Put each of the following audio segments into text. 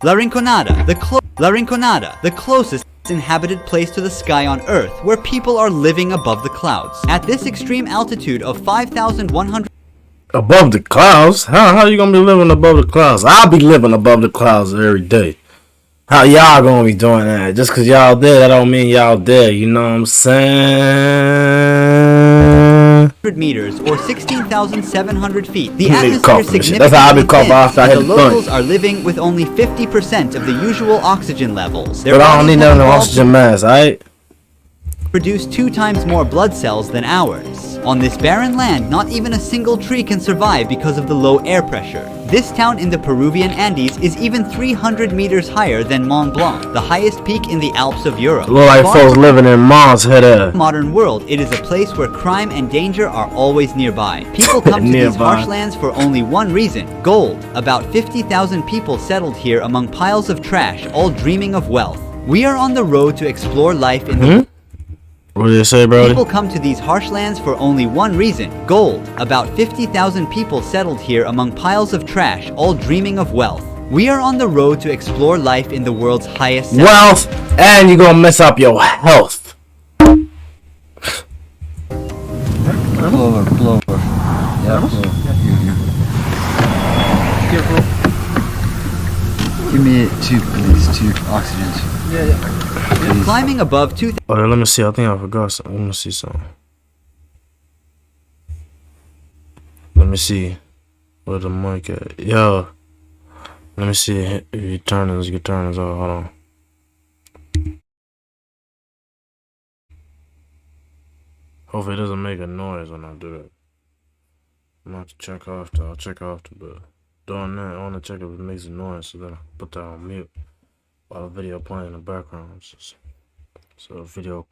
La Rinconada, the closest inhabited place to the sky on Earth, where people are living above the clouds. At this extreme altitude of 5,100 above the clouds? How you gonna be living above the clouds? I'll be living above the clouds every day. How y'all gonna be doing that? Just cause y'all there, that don't mean y'all there. You know what I'm saying? meters or 16,700 feet. The You need to atmosphere cough from this shit. significantly That's how I be coughing after I thin, hit and the the joint. locals are living with only 50% of the usual oxygen levels. Their But I don't bodies need have none of the evolved oxygen mask, alright? produce 2 times more blood cells than ours. On this barren land, not even a single tree can survive because of the low air pressure. This town in the Peruvian Andes is even 300 meters higher than Mont Blanc, the highest peak in the Alps of Europe. Look like Far folks from living in Mars head the modern world, it is a place where crime and danger are always nearby. People come to these harsh lands for only one reason: gold. About 50,000 people settled here among piles of trash, all dreaming of wealth. We are on the road to explore life in the What did you say, bro? People come to these harsh lands for only one reason: gold. About 50,000 people settled here among piles of trash, all dreaming of wealth. We are on the road to explore life in the world's highest Wealth, and you're gonna mess up your health. Pull over. Yeah, pull. Careful. Give me 2, please. 2 oxygens. Yeah. Climbing above 2,000 Oh, let me see. I think I forgot something. Let me see something. Let me see. Where the mic at? Yo. Let me see if you turn this. You turn this off. Hold on. Hopefully it doesn't make a noise when I do that. I'm gonna have to check off the. I'll check off the. But doing that, I want to check if it makes a noise, so then I put that on mute while the video playing in the background. So the video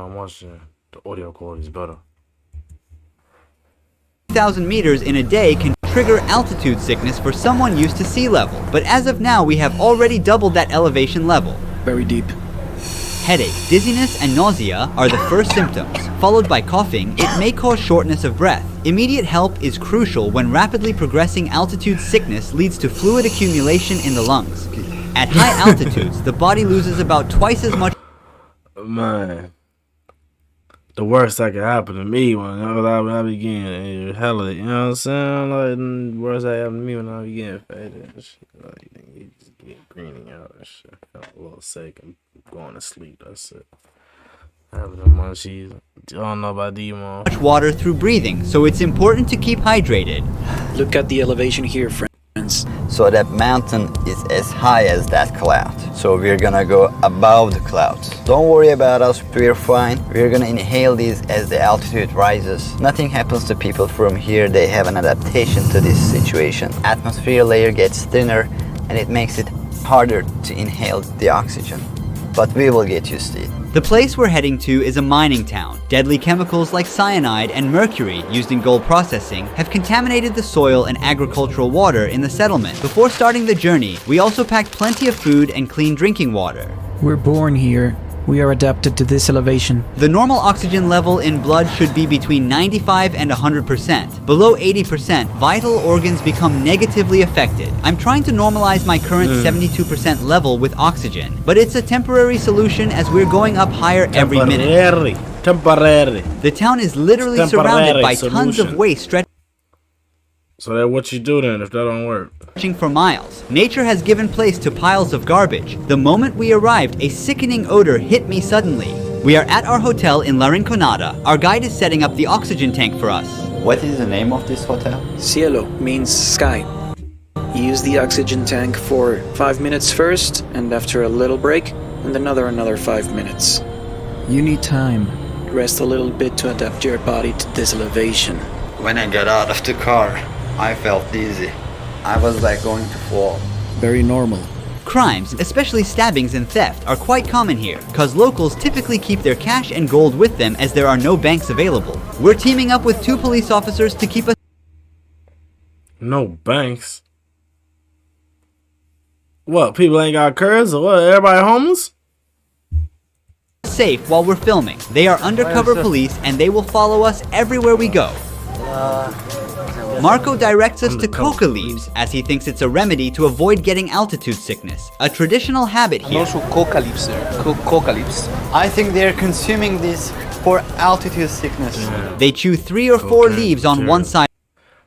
I'm watching, the audio quality is better. 1,000 meters in a day can trigger altitude sickness for someone used to sea level. But as of now, we have already doubled that elevation level. Very deep. Headache, dizziness, and nausea are the first symptoms, followed by coughing. It may cause shortness of breath. Immediate help is crucial when rapidly progressing altitude sickness leads to fluid accumulation in the lungs. At high altitudes, the body loses about twice as much. Man, the worst that could happen to me when I begin hella, you know what I'm saying? Like, the worst that happened to me when I began faded and shit. Like, you just get greening out and shit. I felt a little sick and going to sleep. That's it. Having the munchies. I don't know about Demon. Much water through breathing, so it's important to keep hydrated. Look at the elevation here, friends. So that mountain is as high as that cloud. So we're gonna go above the clouds. Don't worry about us, we're fine. We're gonna inhale these as the altitude rises. Nothing happens to people from here. They have an adaptation to this situation. Atmosphere layer gets thinner and it makes it harder to inhale the oxygen. But we will get used to it. The place we're heading to is a mining town. Deadly chemicals like cyanide and mercury used in gold processing have contaminated the soil and agricultural water in the settlement. Before starting the journey, we also packed plenty of food and clean drinking water. We're born here. We are adapted to this elevation. The normal oxygen level in blood should be between 95 and 100%. Below 80%, vital organs become negatively affected. I'm trying to normalize my current 72% level with oxygen, but it's a temporary solution as we're going up higher every minute. Temporary. The town is literally surrounded by tons of solution. waste stretching So that what you do then if that don't work? for miles. Nature has given place to piles of garbage. The moment we arrived, a sickening odor hit me suddenly. We are at our hotel in La Rinconada. Our guide is setting up the oxygen tank for us. What is the name of this hotel? Cielo means sky. Use the oxygen tank for 5 minutes first, and after a little break, and another 5 minutes. You need time. Rest a little bit to adapt your body to this elevation. When I got out of the car, I felt dizzy. I was like going to fall. Very normal. Crimes, especially stabbings and theft, are quite common here, cause locals typically keep their cash and gold with them as there are no banks available. We're teaming up with 2 police officers to keep us No banks. What? People ain't got curves or what? Everybody homeless? safe while we're filming. They are undercover police and they will follow us everywhere we go. Marco directs us to coca leaves as he thinks it's a remedy to avoid getting altitude sickness, a traditional habit And here. also coca leaves there. Coca leaves. I think they're consuming this for altitude sickness. They chew 3 or 4 leaves on one side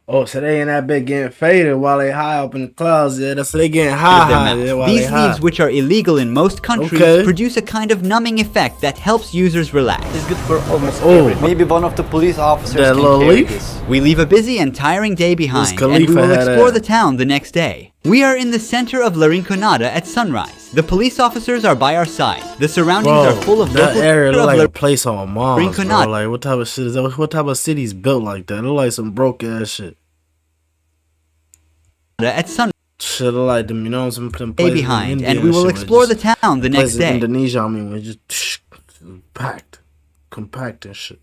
Oh, so they in that bit getting faded while they high up in the clouds. Yeah, so they getting of high. their high mouth. yeah, while These they high. leaves, which are illegal in most countries, Okay. produce a kind of numbing effect that helps users relax. It's good for almost Oh. everything. Maybe one of the police officers That can little carry leaf? this. We leave a busy and tiring day behind, and we Khalifa will had explore a- the town the next day. We are in the center of La Rinconada at sunrise. The police officers are by our side. The surroundings Bro, are full of that local area of look like La a place on Mars, bro. Rinconada. Like, what type of shit is that? What type of city's built like that? It look like some broke ass shit. at sunrise Shit look like them, you know, some places in behind, India and we will shit where explore the just- town the next places in day. Indonesia, I mean, where just packed, compact and shit.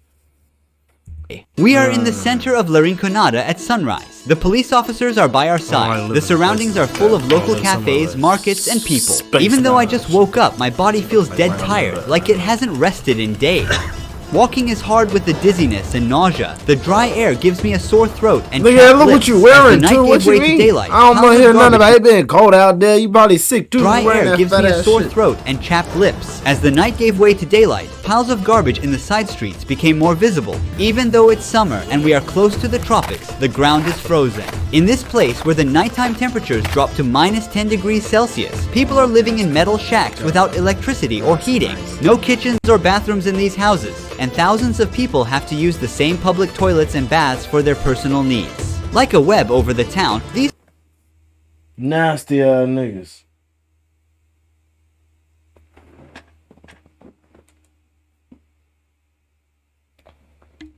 We are in the center of La Rinconada at sunrise. The police officers are by our I side. live The in surroundings are places full like of that. local I live somewhere cafes, like markets, and people. Space Even though I Mountain. just woke up, my body feels dead right on tired, that. like it hasn't rested in days. Walking is hard with the dizziness and nausea. The dry air gives me a sore throat and Nigga, chapped look lips what you as wearing the night too. What gave you way to mean? daylight. I don't Piles want to of hear nothing garbage about it being cold out there. You probably sick too. Dry wearing air that gives fat me a ass sore shit. throat and chapped lips. As the night gave way to daylight, piles of garbage in the side streets became more visible. Even though it's summer and we are close to the tropics, the ground is frozen. In this place where the nighttime temperatures drop to minus 10 degrees Celsius, people are living in metal shacks without electricity or heating. No kitchens or bathrooms in these houses, and thousands of people have to use the same public toilets and baths for their personal needs. Like a web over the town, these Nasty ass niggas.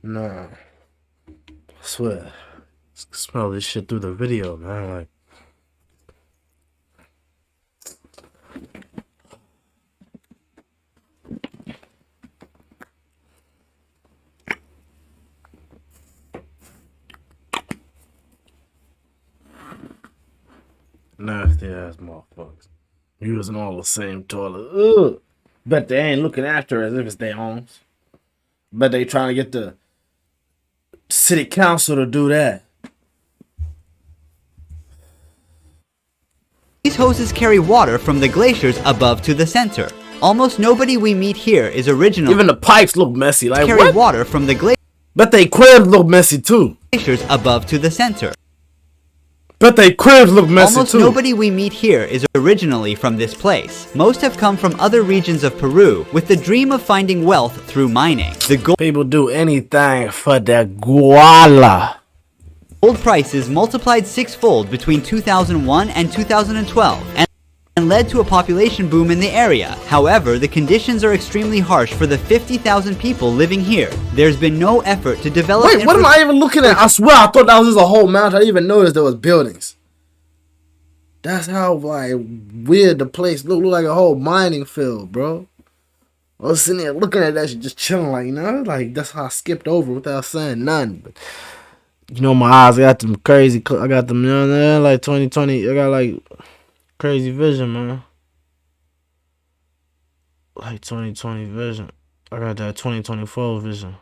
Nah. I swear. Smell this shit through the video, man. Like, nasty ass motherfuckers. Using all the same toilet. Ugh. Bet they ain't looking after it as if it's their own. Bet they trying to get the city council to do that. These hoses carry water from the glaciers above to the center. Almost nobody we meet here is original. Even the pipes look messy. Like, carry what? water from the Bet they cribs look messy too. glaciers above to the center. Bet they cribs look messy Almost too. nobody we meet here is originally from this place. Most have come from other regions of Peru with the dream of finding wealth through mining. The People do anything for that guala. gold prices multiplied sixfold between 2001 and 2012 and led to a population boom in the area. However, the conditions are extremely harsh for the 50,000 people living here. There's been no effort to develop Wait, what am I even looking at? I swear I thought that was just a whole mountain. I didn't even notice there was buildings. That's how like weird the place look like a whole mining field, bro. I was sitting there looking at that shit, just chilling, like, you know, like that's how I skipped over without saying nothing. But you know, my eyes got them crazy. I got them, you know what I mean? Like 2020. I got like crazy vision, man. Like 2020 vision. I got that 2024 vision.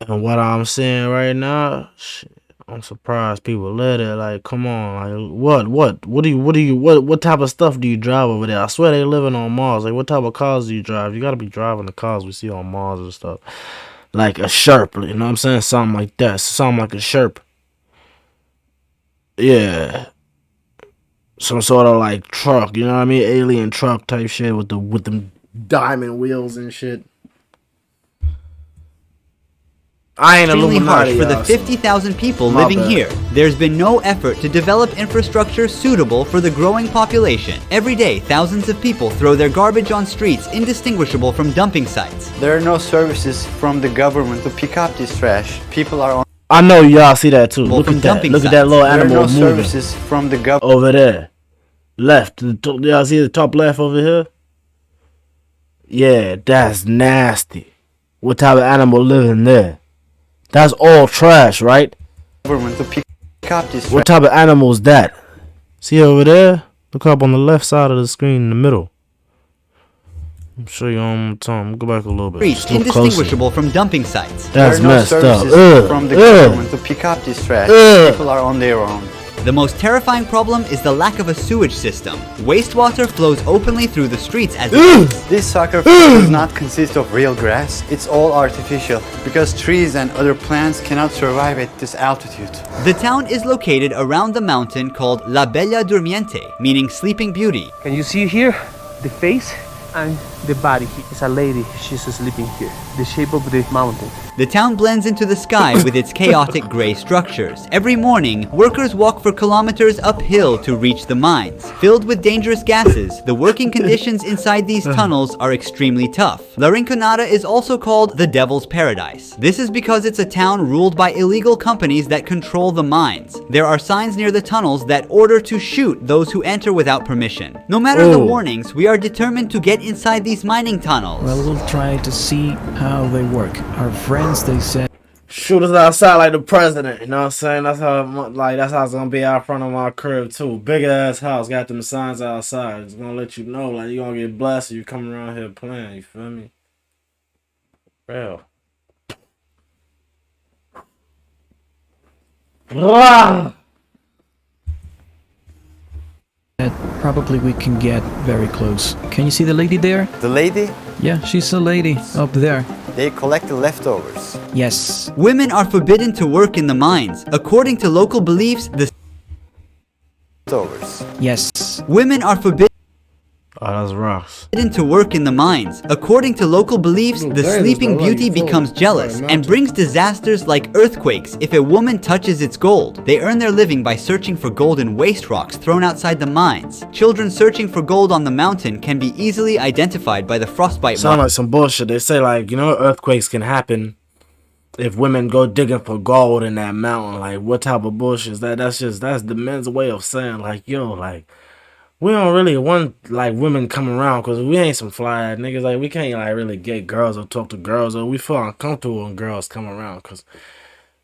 And what I'm seeing right now, shit, I'm surprised people live there. Like, come on, like, what type of stuff do you drive over there? I swear they living on Mars. Like, what type of cars do you drive? You gotta be driving the cars we see on Mars and stuff. Like a Sherpa, you know what I'm saying? Something like that. Something like a Sherpa. Yeah. Some sort of like truck, you know what I mean? Alien truck type shit with them diamond wheels and shit. I ain't extremely harsh Illuminati, for the y'all, 50,000 people My living bad. here. There's been no effort to develop infrastructure suitable for the growing population. Every day, thousands of people throw their garbage on streets indistinguishable from dumping sites. There are no services from the government to pick up this trash. People are on. I know y'all see that too. Well, Look from at that. dumping Look at that sites. little There are animal no moving services from the government. over there. Left. Y'all see the top left over here? Yeah, that's nasty. What type of animal living there? That's all trash, right? Government to pick up this trash. What type of animal is that? See over there? Look up on the left side of the screen in the middle. I'm sure you one more time. Go back a little bit. Streets Just look closer. indistinguishable from dumping sites. That's there are no messed up. services from the government to pick up this trash. People are on their own. The most terrifying problem is the lack of a sewage system. Wastewater flows openly through the streets as it is. This soccer field does not consist of real grass. It's all artificial because trees and other plants cannot survive at this altitude. The town is located around the mountain called La Bella Durmiente, meaning sleeping beauty. Can you see here the face and the body? It's a lady, she's sleeping here. The shape of the mountain. The town blends into the sky with its chaotic gray structures. Every morning, workers walk for kilometers uphill to reach the mines. Filled with dangerous gases, the working conditions inside these tunnels are extremely tough. La Rinconada is also called the Devil's Paradise. This is because it's a town ruled by illegal companies that control the mines. There are signs near the tunnels that order to shoot those who enter without permission. No matter the warnings, we are determined to get inside these mining tunnels. Well, we'll try to see how they work. Our friends, they said, Shoot us outside like the president, you know what I'm saying? That's how it's gonna be out front of my crib too. Big ass house, got them signs outside. It's gonna let you know, like, you gonna get blessed if you come around here playing, you feel me? Real. that probably we can get very close. Can you see the lady there? The lady, Yeah, she's a lady up there. they collect the leftovers. Yes. Women are forbidden to work in the mines. According to local beliefs, the Leftovers. Yes. Women are forbidden Oh, that's rocks. to work in the mines. According to local beliefs, the Sleeping Beauty becomes jealous and brings disasters like earthquakes if a woman touches its gold. They earn their living by searching for gold in waste rocks thrown outside the mines. Children searching for gold on the mountain can be easily identified by the frostbite Sound mark. like some bullshit. They say, like, you know, earthquakes can happen if women go digging for gold in that mountain. Like, what type of bullshit is that? That's the men's way of saying, like, yo, like, we don't really want, like, women coming around because we ain't some fly ass niggas. Like, we can't, like, really get girls or talk to girls, or we feel uncomfortable when girls come around because,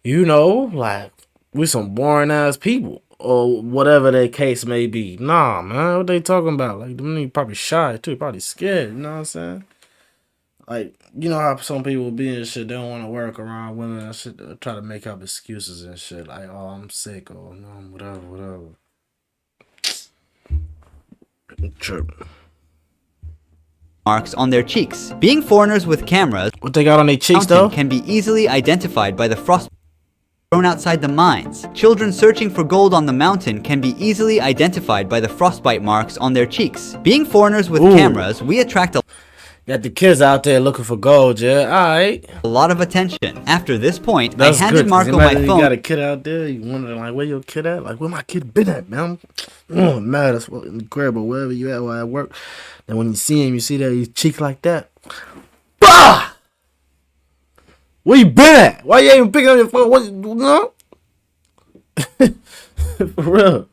you know, like, we some boring ass people or whatever their case may be. Nah, man, what they talking about? Like, them niggas probably shy too, probably scared, you know what I'm saying? Like, you know how some people be and shit, they don't want to work around women and shit, they try to make up excuses and shit, like, oh, I'm sick, or no, whatever. True. marks on their cheeks. Being foreigners with cameras, What they got on their cheeks, though? can be easily identified by the frost thrown outside the mines. Children searching for gold on the mountain can be easily identified by the frostbite marks on their cheeks. Being foreigners with cameras, we attract Got the kids out there looking for gold, yeah? Alright. a lot of attention. After this point, That's I handed good, 'cause Marco my imagine phone. You got a kid out there, you wondering, like, where your kid at? Like, where my kid been at, man? Oh, mad as well in the crib or wherever you at while at work. And when you see him, you see that his cheek like that. Bah! Where you been at? Why you ain't even picking up your phone? What, no? For real.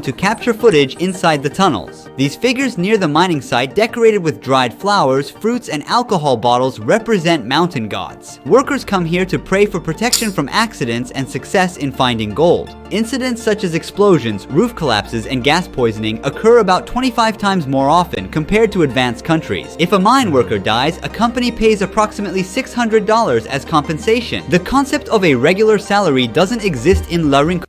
To capture footage inside the tunnels. These figures near the mining site, decorated with dried flowers, fruits, and alcohol bottles, represent mountain gods. Workers come here to pray for protection from accidents and success in finding gold. Incidents such as explosions, roof collapses, and gas poisoning occur about 25 times more often compared to advanced countries. If a mine worker dies, a company pays approximately $600 as compensation. The concept of a regular salary doesn't exist in La Rinconada.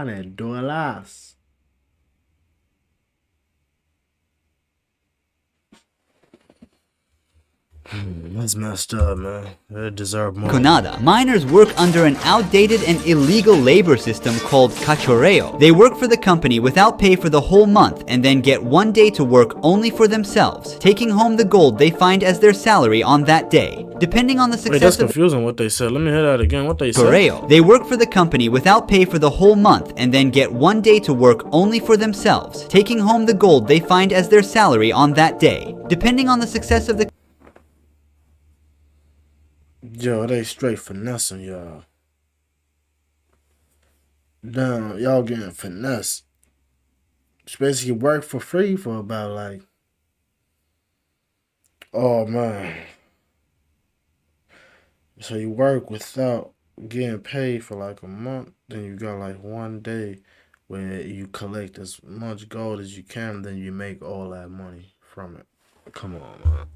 $600. That's messed up, man. They deserve more. Miners work under an outdated and illegal labor system called cachorreo. They work for the company without pay for the whole month and then get one day to work only for themselves, taking home the gold they find as their salary on that day. Depending on the Wait, success that's of confusing what they said. Let me hear that again. What they said? cachorreo, they work for the company without pay for the whole month and then get one day to work only for themselves, taking home the gold they find as their salary on that day. Depending on the success of the Yo, they straight finessing y'all. Damn, y'all getting finesse. It's basically work for free for about like, oh man. So you work without getting paid for like a month. Then you got like 1 day where you collect as much gold as you can. Then you make all that money from it. Come on, man.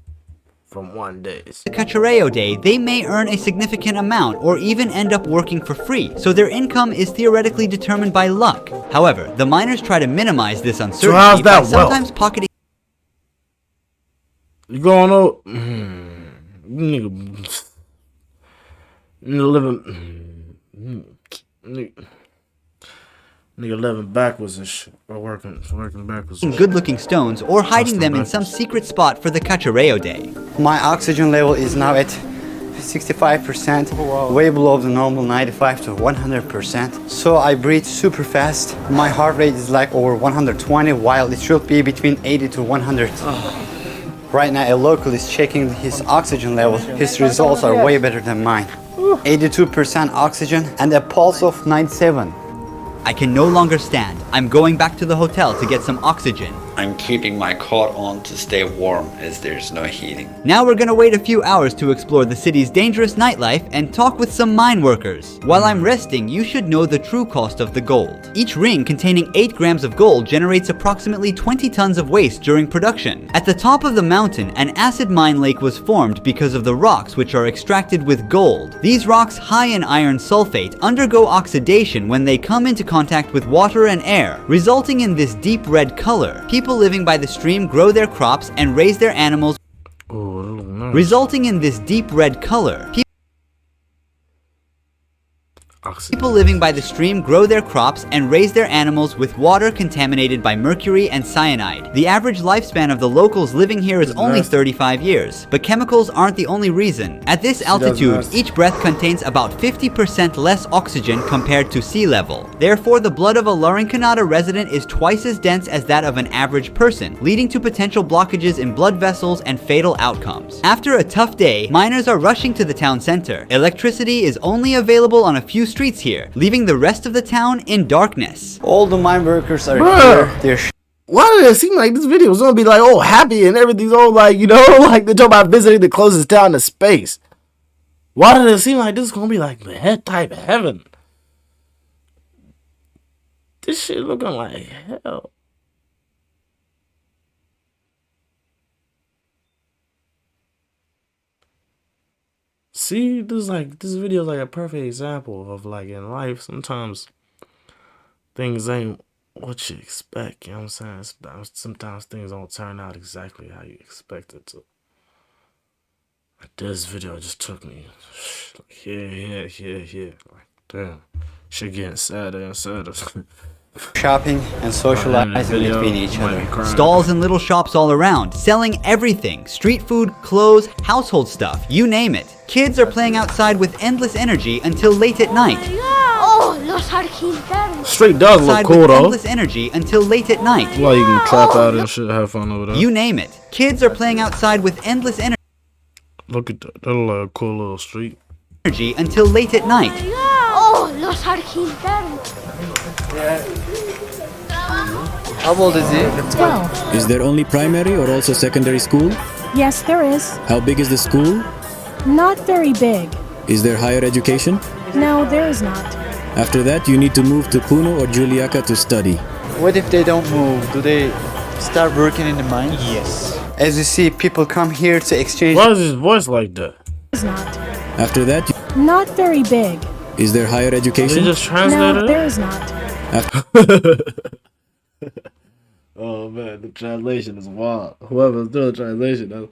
From 1 day. The Cachorreo Day, they may earn a significant amount or even end up working for free, so their income is theoretically determined by luck. However, the miners try to minimize this uncertainty how's that by sometimes pocketing. You going out? Nigga living backwards and shit. Or working backwards. Good-looking stones or hiding them in some secret spot for the Cachorreo Day. My oxygen level is now at 65%, way below the normal 95 to 100%. So I breathe super fast. My heart rate is like over 120, while it should be between 80 to 100. Right now, a local is checking his oxygen level. His results are way better than mine. 82% oxygen and a pulse of 97. I can no longer stand. I'm going back to the hotel to get some oxygen. I'm keeping my coat on to stay warm as there's no heating. Now we're gonna wait a few hours to explore the city's dangerous nightlife and talk with some mine workers. While I'm resting, you should know the true cost of the gold. Each ring containing 8 grams of gold generates approximately 20 tons of waste during production. At the top of the mountain, an acid mine lake was formed because of the rocks which are extracted with gold. These rocks, high in iron sulfate, undergo oxidation when they come into contact with water and air, resulting in this deep red color. People living by the stream grow their crops and raise their animals, resulting in this deep red color. People living by the stream grow their crops and raise their animals with water contaminated by mercury and cyanide. The average lifespan of the locals living here is only 35 years, but chemicals aren't the only reason. At this altitude, each breath contains about 50% less oxygen compared to sea level. Therefore, the blood of a Larincanada resident is twice as dense as that of an average person, leading to potential blockages in blood vessels and fatal outcomes. After a tough day, miners are rushing to the town center. Electricity is only available on a few streets here, leaving the rest of the town in darkness. All the mine workers are here. They're Why did it seem like this video was gonna be like, oh, happy and everything's all like, you know, like they're talking about visiting the closest town to space? Why did it seem like this is gonna be like the type of heaven? This shit looking like hell. See, this video is like a perfect example of like in life, sometimes things ain't what you expect, you know what I'm saying? Sometimes things don't turn out exactly how you expect it to. Like this video just took me like here. Like damn, shit getting sadder and sadder. shopping and socializing between each other. Stalls and little shops all around, selling everything. Street food, clothes, household stuff, you name it. Kids are playing outside with endless energy until late at night. Street does look cool though. Endless energy until late at night. Well, you can clap out and shit, have fun over there. You name it. Kids are playing outside with endless energy. Look at that little cool little street. Energy until late at night. How old is he? 12. Is there only primary or also secondary school? Yes, there is. How big is the school? Not very big. Is there higher education? No, there is not. After that, you need to move to Puno or Juliaca to study. What if they don't move? Do they start working in the mine? Yes. As you see, people come here to exchange. Why is his voice like that? It's not. After that, not very big. Is there higher education? They just translated No, there is not. Oh man, the translation is wild. Whoever's doing the translation,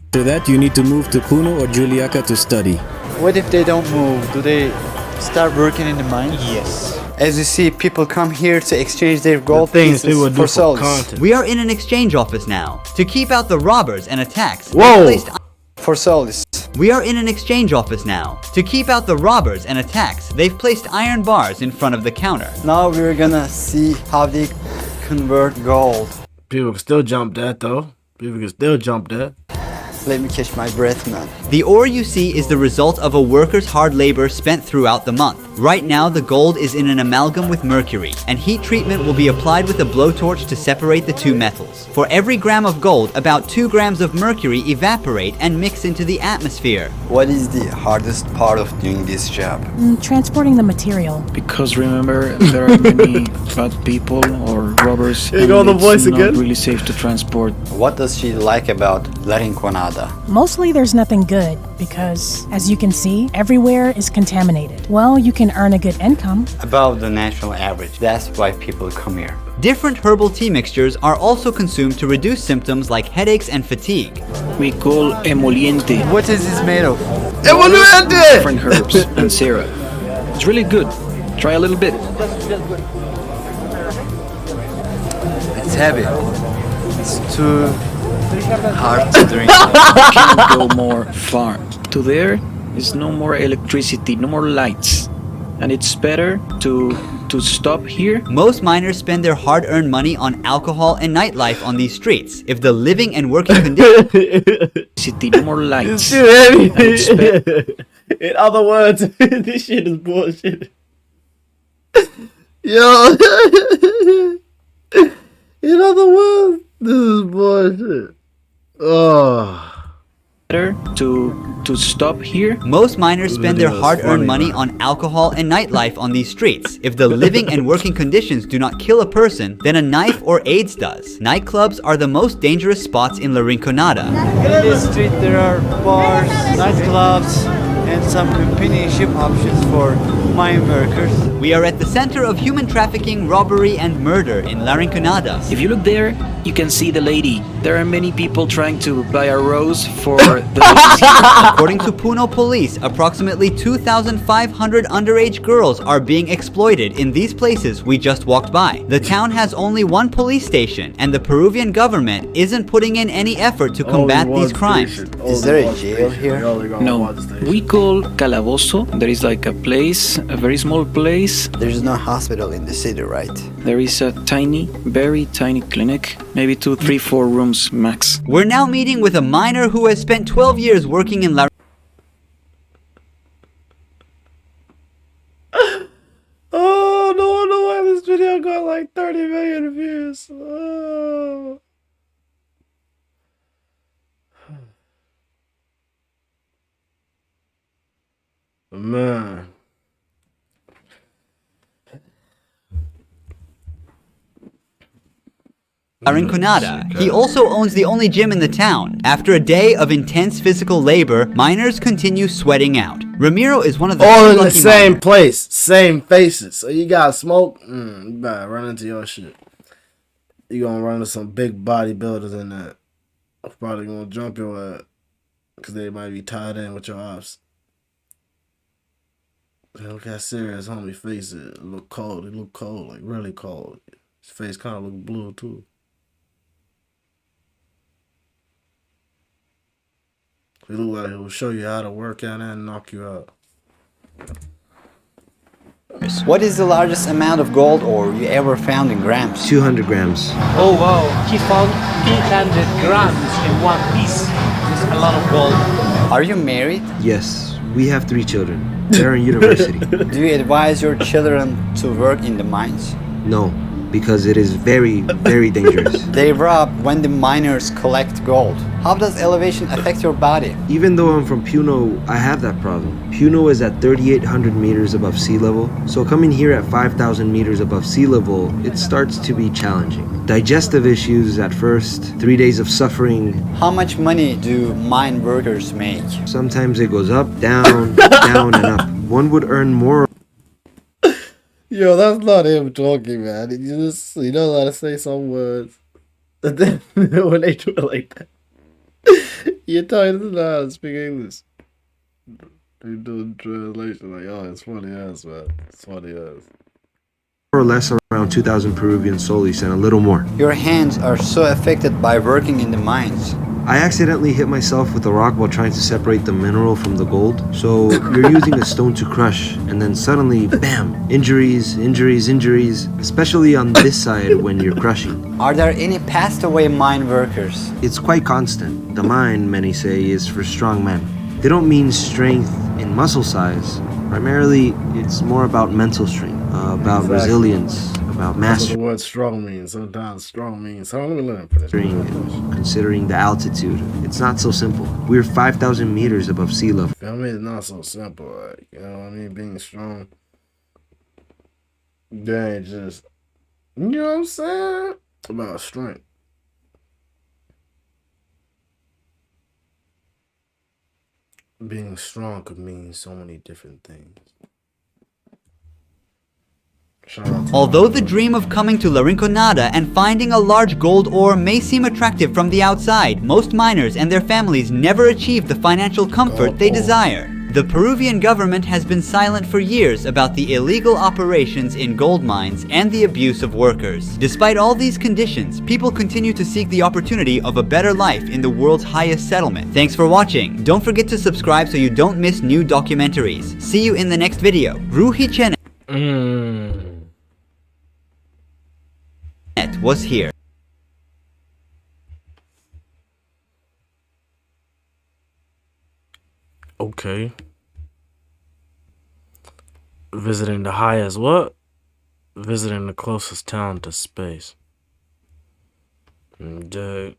After that, you need to move to Puno or Juliaca to study. What if they don't move? Do they start working in the mine? Yes. As you see, people come here to exchange their gold pieces for souls. We are in an exchange office now. To keep out the robbers and attacks. Whoa! For souls. We are in an exchange office now. To keep out the robbers and attacks, they've placed iron bars in front of the counter. Now we're gonna see how they convert gold. People can still jump that though. People can still jump that. Let me catch my breath, man. The ore you see is the result of a worker's hard labor spent throughout the month. Right now, the gold is in an amalgam with mercury, and heat treatment will be applied with a blowtorch to separate the two metals. For every gram of gold, about 2 grams of mercury evaporate and mix into the atmosphere. What is the hardest part of doing this job? Transporting the material. Because remember, there are many bad people or robbers. Here you go, the and voice it's not again. really safe to transport. What does she like about La Rinconada? Mostly there's nothing good because, as you can see, everywhere is contaminated. Well, you can earn a good income. Above the national average. That's why people come here. Different herbal tea mixtures are also consumed to reduce symptoms like headaches and fatigue. We call emoliente. What is this made of? Different herbs and syrup. It's really good. Try a little bit. It's heavy. It's too hard to drink. Can't go more far. To there is no more electricity, no more lights. And it's better to stop here. Most miners spend their hard-earned money on alcohol and nightlife on these streets. If the living and working conditions City, no more lights. Shit, heavy. In other words, this shit is bullshit. Yo. In other words, this is bullshit. Oh. Better to stop here. Most miners spend their This is hard-earned funny, money man. on alcohol and nightlife on these streets. If the living and working conditions do not kill a person, then a knife or AIDS does. Nightclubs are the most dangerous spots in La Rinconada. In this street there are bars, nightclubs, and some companionship options for mine workers. We are at the center of human trafficking, robbery, and murder in La Rinconada. If you look there, you can see the lady. There are many people trying to buy a rose for the ladies here. According to Puno police, approximately 2,500 underage girls are being exploited in these places we just walked by. The town has only one police station, and the Peruvian government isn't putting in any effort to combat these crimes. Is there a jail here? No, we call Calabozo. There is like a place, a very small place. There's no hospital in the city, right? There is a tiny, very tiny clinic. Maybe 2, 3, 4 rooms max. We're now meeting with a miner who has spent 12 years working in La Oh, no wonder why this video got like 30 million views. Oh. Man. La Rinconada. He also owns the only gym in the town. After a day of intense physical labor, miners continue sweating out. Ramiro is one of the All few in the lucky same miners. place, same faces. So you got smoke, you better run into your shit. You gonna run into some big bodybuilders in that. Probably gonna jump your ass. Cause they might be tied in with your ops. Look how serious homie face is. It look cold. It look cold, like really cold. His face kinda look blue too. He look like he'll show you how to work out and knock you out. What is the largest amount of gold ore you ever found in grams? 200 grams. Oh wow, he found 800 grams in one piece. It's a lot of gold. Are you married? Yes, we have 3 children. They're in university. Do you advise your children to work in the mines? No, because it is very, very dangerous. They rob when the miners collect gold. How does elevation affect your body? Even though I'm from Puno, I have that problem. Puno is at 3,800 meters above sea level, so coming here at 5,000 meters above sea level, it starts to be challenging. Digestive issues at first, 3 days of suffering. How much money do mine workers make? Sometimes it goes up, down, down, and up. One would earn more. Yo, that's not him talking, man. He knows how to say some words. And then when they do it like that, you tell him not how to speak English. They do translation like, oh, it's funny ass, man. It's funny ass. More or less around 2,000 Peruvian soles and a little more. Your hands are so affected by working in the mines. I accidentally hit myself with a rock while trying to separate the mineral from the gold. So you're using a stone to crush, and then suddenly, bam, injuries, injuries, injuries, especially on this side when you're crushing. Are there any passed away mine workers? It's quite constant. The mine, many say, is for strong men. They don't mean strength in muscle size. Primarily, it's more about mental strength, about resilience, about That's what mastery. the word strong means. Sometimes strong means. Hold on, let me learn for this. Considering the altitude, it's not so simple. We're 5,000 meters above sea level. Feel me? It's not so simple. Like, you know what I mean? Being strong. They ain't just, you know what I'm saying? About strength. Being strong could mean so many different things. Although the dream of coming to La Rinconada and finding a large gold ore may seem attractive from the outside, most miners and their families never achieve the financial comfort they desire. The Peruvian government has been silent for years about the illegal operations in gold mines and the abuse of workers. Despite all these conditions, people continue to seek the opportunity of a better life in the world's highest settlement. Thanks for watching. Don't forget to subscribe so you don't miss new documentaries. See you in the next video. Ruhi Chen was here. Okay. Visiting the highest what? Visiting the closest town to space. Dude.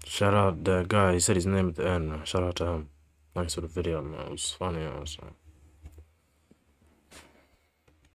Shout out that guy. He said his name at the end. Shout out to him. Thanks for the video, man. It was funny also.